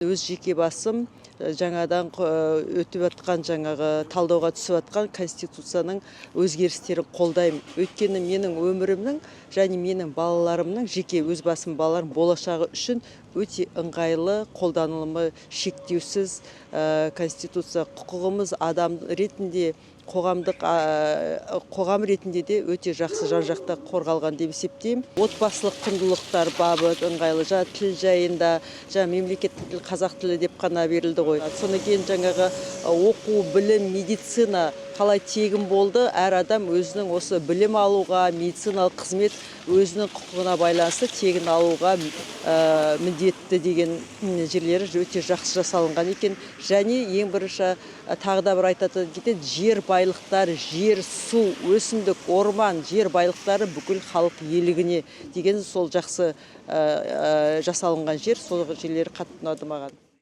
Өз жеке басым жаңадан өтіп жатқан жаңағы талдауға түсіп жатқан Конституцияның өзгерістерін қолдаймын. Өйткені менің өмірімнің және менің балаларымның жеке өз басым балаларым болашағы үшін өте ыңғайлы, қолданылымы шектеусіз Конституция құқығымыз адам ретінде қоғам ретінде де өте жақсы жан-жақта қорғалған деп есептеймін. Отбасылық құндылықтар бабы ыңғайлы, тіл жайында, мемлекеттік тіл қазақ тілі деп қана берілді ғой. Содан кейін жаңағы оқу, білім, медицина қалай тегін болды, әр адам өзінің осы білім алуға, медициналық қызмет өзінің құқығына байланысты тегін алуға міндетті деген жерлері өте жақсы жасалынған екен. Және ең бірінші тағы да бір айтатын кетеді, жер байлықтары, жер, су, өсімдік, орман, жер байлықтары бүкіл халық иелігіне деген сол жақсы жасалынған жер, сол жерлері қатты ұнады маған.